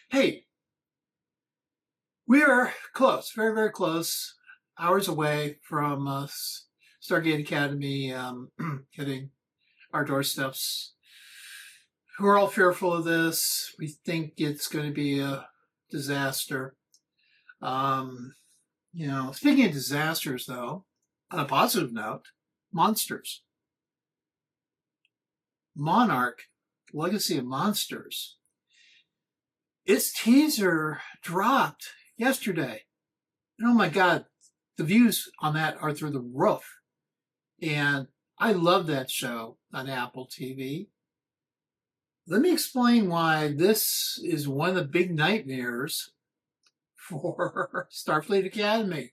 Hey, we are close, very, very close, hours away from Stargate Academy hitting our doorsteps. We're all fearful of this. We think it's going to be a disaster. Um, Speaking of disasters, though, on a positive note, monsters. Monarch Legacy of Monsters. Its teaser dropped yesterday. And oh my God, the views on that are through the roof. And I love that show on Apple TV. Let me explain why this is one of the big nightmares for Starfleet Academy.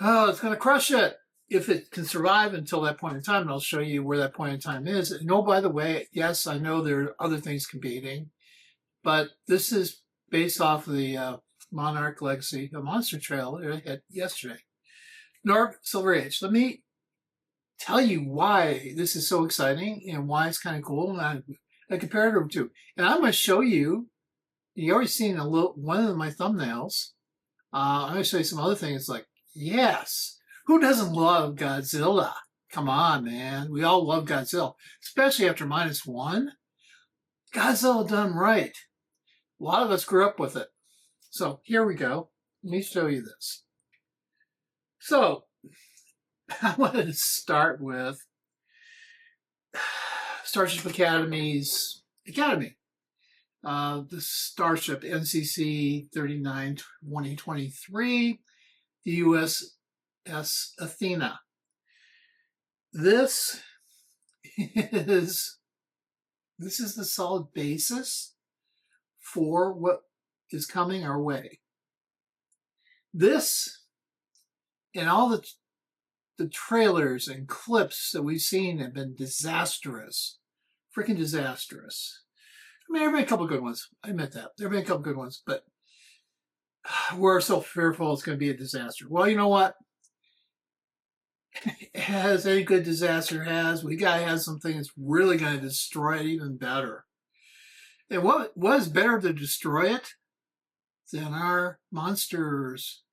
Oh, it's going to crush it if it can survive until that point in time. And I'll show you where that point in time is. And oh, by the way, yes, I know there are other things competing, but this is based off of the Monarch Legacy, a monster trailer I had yesterday. Norb Silver Age. Let me tell you why this is so exciting and why it's kind of cool, and I compare it to. And I'm going to show you. You already seen one of my thumbnails. I'm going to show you some other things. Like, yes, who doesn't love Godzilla? Come on, man. We all love Godzilla, especially after -1. Godzilla done right. A lot of us grew up with it. So here we go. Let me show you this. So I wanted to start with Starship Academy's Academy. The Starship NCC 39 2023, the USS Athena. This is the solid basis for what is coming our way. This and all the trailers and clips that we've seen have been disastrous. Freaking disastrous. I mean, there have been a couple good ones. I admit that. There have been a couple good ones, but we're so fearful it's going to be a disaster. Well, you know what? As any good disaster has, we got to have something that's really going to destroy it even better. And what is better to destroy it than our monsters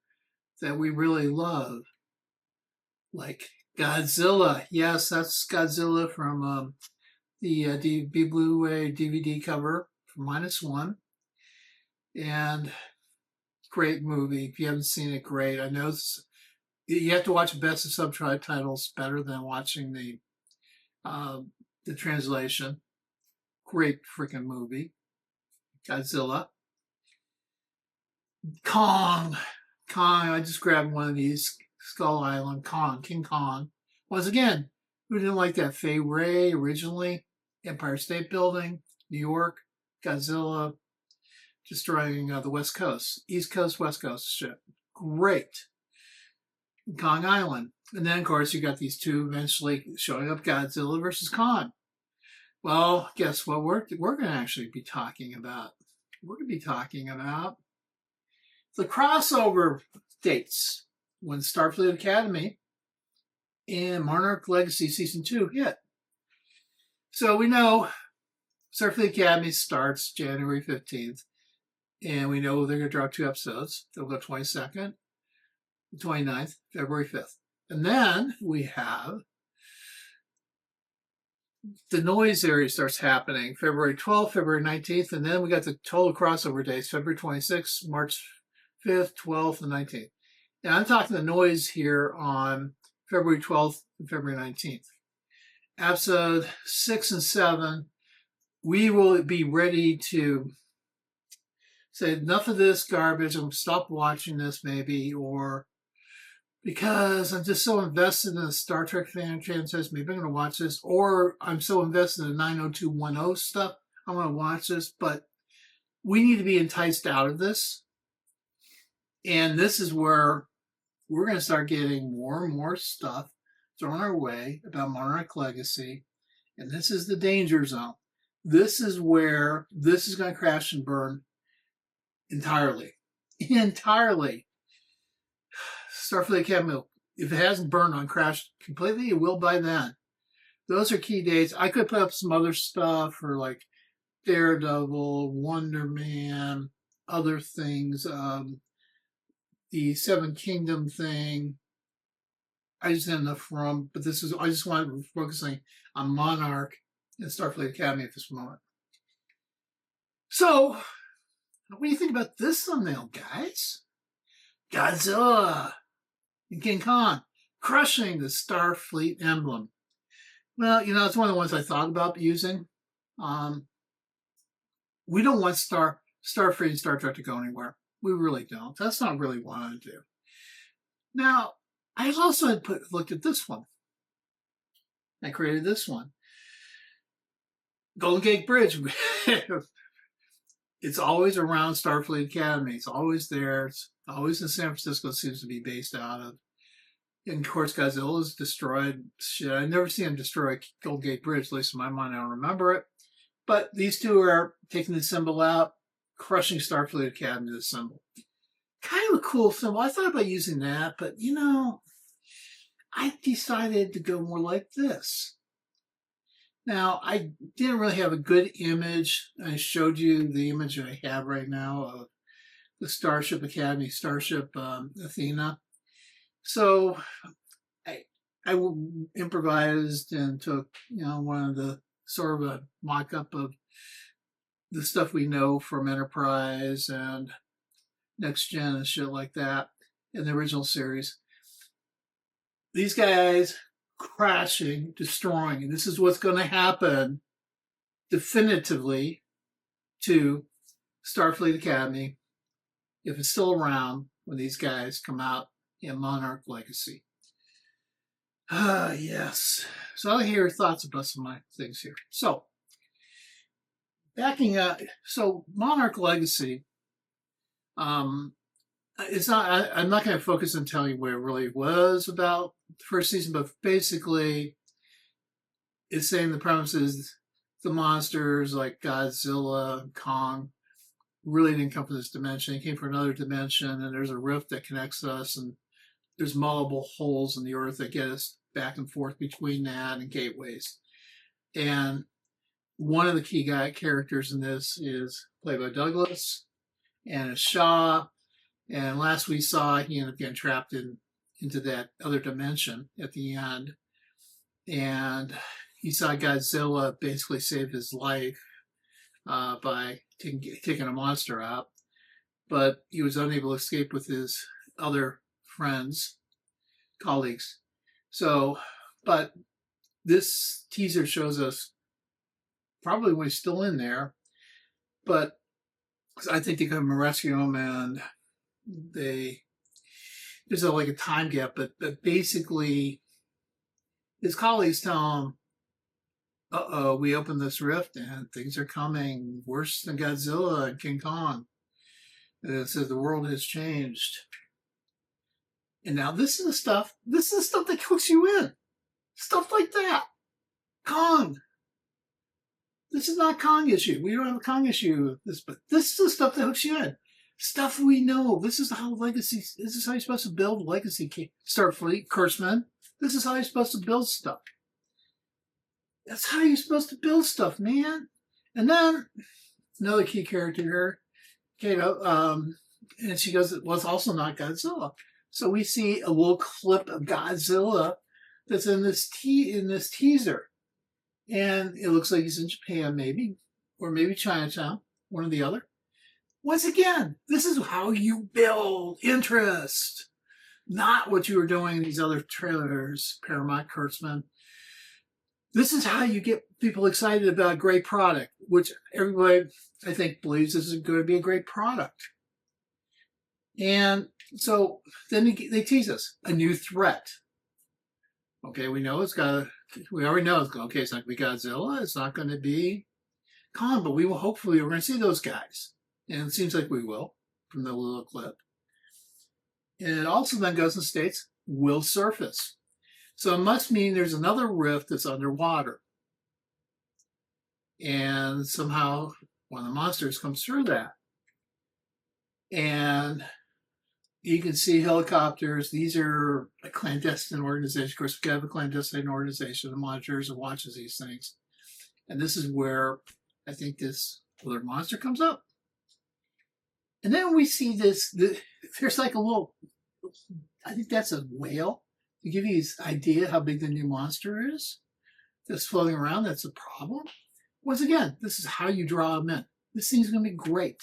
that we really love? Like Godzilla. Yes, that's Godzilla from the Blu-ray DVD cover from -1. And great movie. If you haven't seen it, great. I know you have to watch best of subtitles better than watching the translation. Great freaking movie. Godzilla. Kong. I just grabbed one of these. Skull Island. King Kong. Once again, who didn't like that? Fay Ray originally. Empire State Building. New York. Godzilla. Destroying the West Coast. East Coast, West Coast ship. Great. Kong Island. And then, of course, you got these two eventually showing up, Godzilla versus Kong. Well, guess what we're going to actually be talking about? We're going to be talking about the crossover dates when Starfleet Academy and Monarch Legacy Season 2 hit. So we know Starfleet Academy starts January 15th, and we know they're going to drop 2 episodes. They'll go 22nd, 29th, February 5th. And then we have the noise area starts happening February 12th, February 19th, and then we got the total crossover dates, February 26th, March 5th, 12th, and 19th. And I'm talking the noise here on February 12th and February 19th. Episode 6 and 7, we will be ready to say enough of this garbage. I'm going to stop watching this maybe, or because I'm just so invested in the Star Trek fan franchise, maybe I'm going to watch this, or I'm so invested in the 90210 stuff, I'm going to watch this, but we need to be enticed out of this. And this is where we're going to start getting more and more stuff thrown our way about Monarch Legacy. And this is the danger zone. This is where this is going to crash and burn entirely. Entirely. Starfleet Academy, if it hasn't burned on crashed completely, it will by then. Those are key dates. I could put up some other stuff for like Daredevil, Wonder Man, other things, the Seven Kingdom thing. I just had enough from, but I just wanted to focusing on Monarch and Starfleet Academy at this moment. So, what do you think about this thumbnail, guys? Godzilla and King Kong crushing the Starfleet emblem. Well, it's one of the ones I thought about using. We don't want Starfleet and Star Trek to go anywhere. We really don't. That's not really what I do. Now, I also had looked at this one. I created this one. Golden Gate Bridge. It's always around Starfleet Academy. It's always there. It's always in San Francisco. It seems to be based out of. And of course, Godzilla's destroyed shit. I've never seen him destroy Golden Gate Bridge, at least in my mind. I don't remember it. But these two are taking the symbol out, crushing Starfleet Academy, the symbol. Kind of a cool symbol. I thought about using that, but I decided to go more like this. Now, I didn't really have a good image. I showed you the image I have right now of the Starship Academy, Starship Athena. So I improvised and took, one of the sort of a mock-up of the stuff we know from Enterprise and Next Gen and shit like that in the original series. These guys crashing, destroying, and this is what's going to happen definitively to Starfleet Academy if it's still around when these guys come out in Monarch Legacy. Yes. So I'll hear your thoughts about some of my things here. So, backing up, Monarch Legacy, it's not. I'm not going to focus on telling you what it really was about the first season, but basically, it's saying the premise is the monsters like Godzilla and Kong really didn't come from this dimension. They came from another dimension, and there's a rift that connects us, and there's multiple holes in the earth that get us back and forth between that and gateways. And one of the key characters in this is played by Douglas, and it's Shaw. And last we saw, he ended up getting trapped into that other dimension at the end. And he saw Godzilla basically save his life by taking a monster out. But he was unable to escape with his other friends, colleagues. So, but this teaser shows us probably when he's still in there. But I think they come and rescue him, and there's like a time gap, but basically his colleagues tell him, we opened this rift and things are coming worse than Godzilla and King Kong. And it says the world has changed. And now this is the stuff that hooks you in. Stuff like that. Kong. This is not a Kong issue. We don't have a Kong issue with this, but this is the stuff that hooks you in. Stuff we know. This is how you're supposed to build Legacy Starfleet, Kurtzman. This is how you're supposed to build stuff. That's how you're supposed to build stuff, man. And then another key character here, Kato, and she goes, well, it's also not Godzilla. So we see a little clip of Godzilla that's in this teaser. And it looks like he's in Japan, maybe, or maybe Chinatown, one or the other. Once again, this is how you build interest, not what you were doing in these other trailers, Paramount, Kurtzman. This is how you get people excited about a great product, which everybody, I think, believes this is going to be a great product. And so then they tease us, a new threat. Okay, we know we already know it's not going to be Godzilla, it's not going to be Kong, but we're going to see those guys. And it seems like we will, from the little clip. And it also then goes and states, will surface. So it must mean there's another rift that's underwater. And somehow one of the monsters comes through that. And you can see helicopters. These are a clandestine organization. Of course, we have a clandestine organization that monitors and watches these things. And this is where I think this other monster comes up. And then we see there's like a little, I think that's a whale, to give you this idea how big the new monster is. That's floating around, that's a problem. Once again, this is how you draw them in. This thing's going to be great.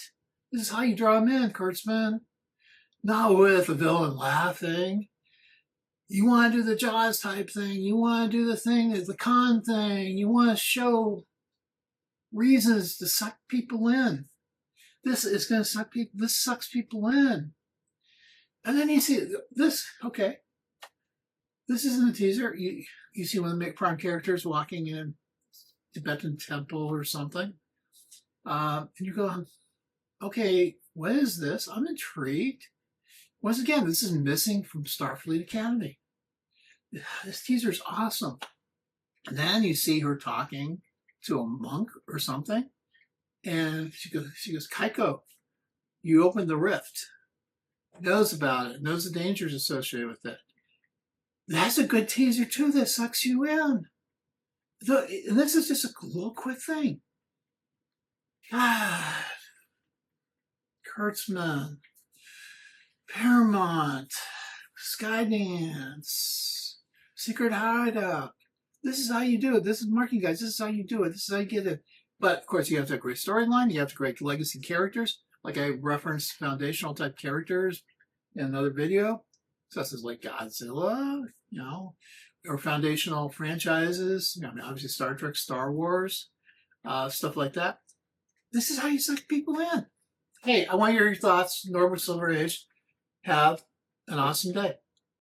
This is how you draw them in, Kurtzman. Not with a villain laughing. You want to do the Jaws type thing. You want to do the thing, the con thing. You want to show reasons to suck people in. This is going to suck people. This sucks people in. And then you see this. Okay, this is in the teaser. You see one of the prime characters walking in a Tibetan temple or something, and you're going, okay, what is this? I'm intrigued. Once again, this is missing from Starfleet Academy. This teaser is awesome. And then you see her talking to a monk or something. And she goes, Kaiko, you opened the rift. Knows about it, knows the dangers associated with it. That's a good teaser too that sucks you in. And this is just a little quick thing. God. Kurtzman. Paramount. Skydance. Secret Hideout. This is how you do it. This is marketing, guys. This is how you do it. This is how you get it. But, of course, you have to have a great storyline. You have to create legacy characters. Like I referenced foundational type characters in another video. Such as like Godzilla, or foundational franchises. Obviously Star Trek, Star Wars, stuff like that. This is how you suck people in. Hey, I want your thoughts. Norbert Silver Age. Have an awesome day.